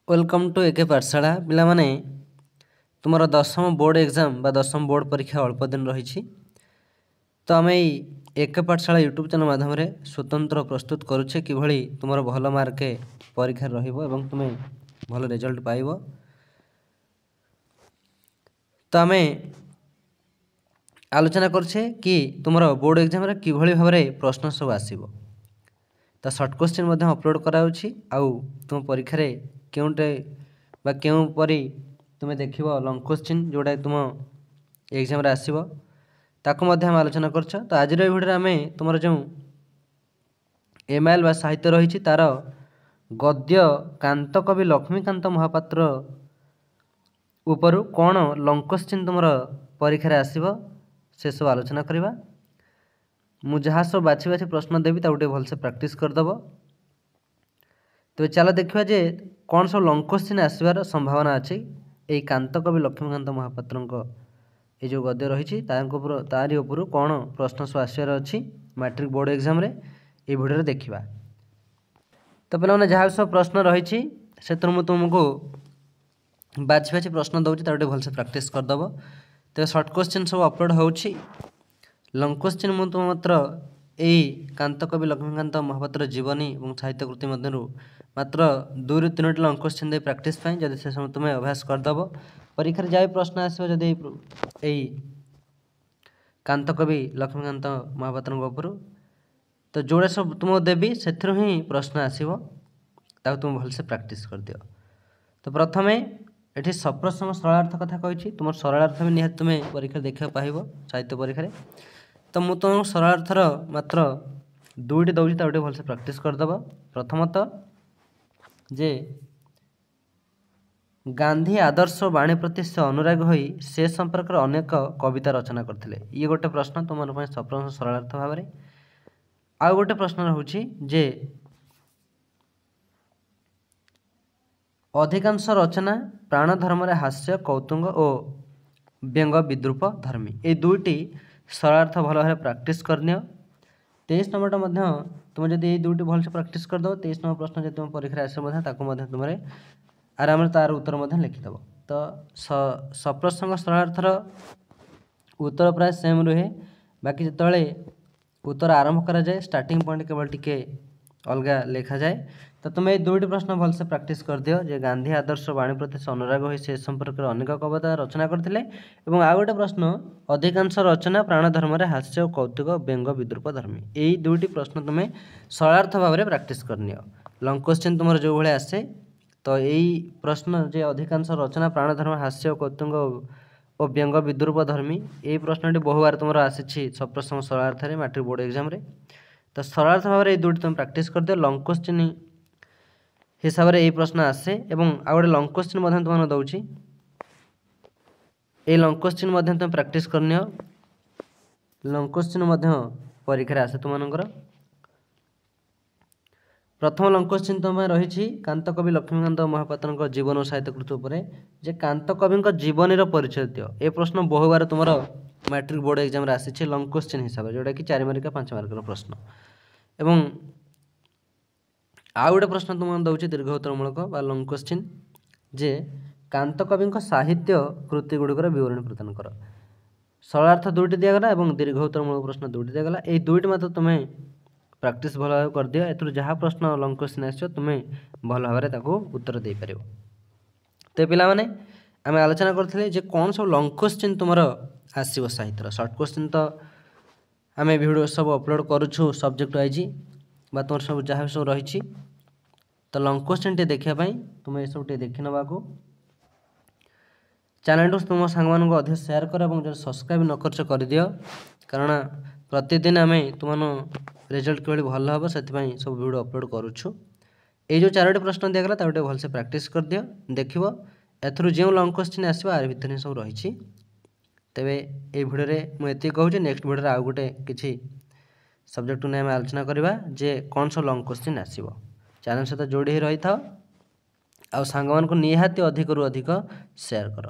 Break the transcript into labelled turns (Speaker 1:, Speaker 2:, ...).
Speaker 1: Welcome to एके पाठशाला पिला माने तुमर दशम बोर्ड एग्जाम बा दशम बोर्ड परीक्षा अल्प दिन रही तो आम एके पाठशाला यूट्यूब चैनल माध्यम स्वतंत्र प्रस्तुत करुचे कि तुम भल मार्क परीक्षा रही तुम्हें भल रिजल्ट पाइब। तो आम आलोचना करछे कि तुम बोर्ड एग्जाम कि भाव में प्रश्न सब आसो तो सर्ट क्वेश्चन अपलोड कराऊँगी आउ तुम परीक्षा क्योंटे बा क्यों परी तुम्हें देख लंग क्वेश्चन जोड़ा तुम एग्जाम आसो ताकू हम आलोचना कर। तो आज भिडियो आम तुम जो एमआईएल बा साहित्य रही तार गद्य कांत कवि लक्ष्मीकांत महापात्र उपरु कौन लंग क्वेश्चन तुम परीक्षा आसो से सब आलोचना करवा। मु जहाँ सब बाछी बाछी प्रश्न देवी ताकू भलसे प्रैक्टिस करदेव। तो चलो देखा जे कौन सब लंग क्वेश्चन आसबार संभावना अच्छी यही कांत कवि लक्ष्मीकांत महापात्र ये जो गद्य रही तारी उपरू कौन प्रश्न सब आसबार अच्छी मैट्रिक बोर्ड एग्जाम ये भिडियो देखा। तो पे जहाँ सब प्रश्न रही से तुमको बाछी बाछी प्रश्न दूसरी ताकू भलसे प्रैक्टिस करदेव। तो सर्ट क्वेश्चन सब अपलोड हो लंग क्वेश्चन मु तुम मात्र यही कांत कवि लक्ष्मीकांत महापात्र जीवनी और साहित्य कृति मध्य मात्र 2 ରୁ 3ଟି लंग क्वेश्चन दे प्रैक्टिस जब से समय तुम्हें अभ्यास करदेव परीक्षा जहाँ प्रश्न आसो जदि यही कांत कवि लक्ष्मीकांत महापात्र उपरू तो जोड़ा सब तुम देवी से ही प्रश्न आसो तुम भलसे प्रैक्टिस करदियो। तो प्रथमे ये सप्रसंग सरलार्थ कथा कही तुम सरलार्थ भी निहाती तुम्हें परीक्षा देखा पाइब साहित्य परीक्षा। तो मुझे तुम सरलार्थर मात्र 2ଟି दूसरी ताकू भलसे प्रैक्टिस करदेव। प्रथमतः जे गांधी आदर्श बाणी प्रति से अनुराग होई से संपर्क अनेक कविता रचना करथिले ये गोटे प्रश्न तुम सप्रसंग सरलार्थ भाव में। आउ गोटे प्रश्न रोचे जे अधिकांश रचना प्राण धर्म हास्य कौतुक और व्यंग विद्रूप धर्मी ये 2ଟି सरलार्थ भल भाव प्रैक्टिस करनी। 23 नंबरटा तुम जब ये 2ଟି भलसे प्रैक्टिस करदेव 23 नंबर प्रश्न जो तुम परीक्षा आसो तुम आराम तार उत्तर लिखिदेव। तो सप्रसंग सरलार्थर उत्तर प्राय सेम रुहे बाकी जिते उत्तर आरंभ करा जाए स्टार्टिंग पॉइंट केवल टिके अलग लिखा जाए। तो तुम ये 2ଟି प्रश्न भलसे प्रैक्टिस कर दियो जे गांधी आदर्श बाणी प्रति से अनुराग हो से संपर्क अनेक कविता रचना करथिले एवं आ गोटे प्रश्न अधिकांश रचना प्राण धर्म हास्य और कौतुक व्यंग विद्रूप धर्मी यही 2ଟି प्रश्न तुम्हें सरलार्थ भाव में प्रैक्टिस करनी। लंग क्वेश्चन तुम जो भाई आसे तो यही प्रश्न जे अधिकांश रचना प्राण धर्म हास्य कौतुक और व्यंग विद्रूप धर्मी यही प्रश्नटी बहु बार तुम आसी सप्रसंग सरलार्थ मैट्रिक बोर्ड एग्जाम। तो सरलार्थ भाव में 2ଟି तुम प्रैक्टिस कर दियो। लंग क्वेश्चन हिसाब से यही प्रश्न आसे एवं आ गए लंग क्वेश्चन तुम दूसरी ये लंग क्वेश्चन तुम प्रैक्टिस करनी। लंग क्वेश्चन परीक्षा आसे तुमर प्रथम लंग क्वेश्चन तुम रही कांत कवि लक्ष्मीकांत महापात्र जीवन और साहित्य कृति उपर जे कांत कवि जीवनी परिचय दियो ये प्रश्न बहु बार तुम मैट्रिक बोर्ड एग्जाम आसी लंग क्वेश्चन हिसाब से जोटा कि 4 मार्क 5 मार्क प्रश्न। एवं आउ गोटे प्रश्न तुम दूसरी दीर्घ उत्तरमूलक बा लंग क्वेश्चन जे कांत कवि साहित्य कृति गुड़िकर विवरणी प्रदान कर सरलार्थ 2ଟି दिगला और दीर्घ उत्तरमूलक प्रश्न 2ଟି दिगला ये 2ଟି मात्र तुम्हें प्रैक्टिस भल भाव कर दियो एथुर जहाँ प्रश्न लंग क्वेश्चन आस तुम्हें भल भाव में उत्तर दे पार। तो पिला माने आम आलोचना करथिले जे कौन सब लंग क्वेश्चन तुमर आसो साहित्य सर्ट क्वेश्चन तो आम वीडियो सब अपलोड करुछु सब्जेक्ट वाइज बा तुम सब जहाँ सब रही। तो लंग क्वेश्चन टे देखापी तुम ये सब देखी नवा चैनल तुम सांग अधिक शेयर कर और जो सब्सक्राइब न कर दियो कारण प्रतिदिन आम तुम रिजल्ट किभली भल हम से सब वीडियो अपलोड करुछु। ये जो 4ଟି प्रश्न दिगला ताकू भलसे प्रैक्टिस कर दियो देखिव एथुरु जो लंग क्वेश्चन आसो आर भितर सब रही। तेरे ये भिडियो मुझे कहूँ नेक्स्ट भिडियो आउ गोटे किसी सब्जेक्ट नहीं आम आलोचना करवा जे कौन सब लंग क्वेश्चन आसो चैनल सहित जोड़ी रही था आ सांग निहाती अधिक रु अधिक शेयर कर।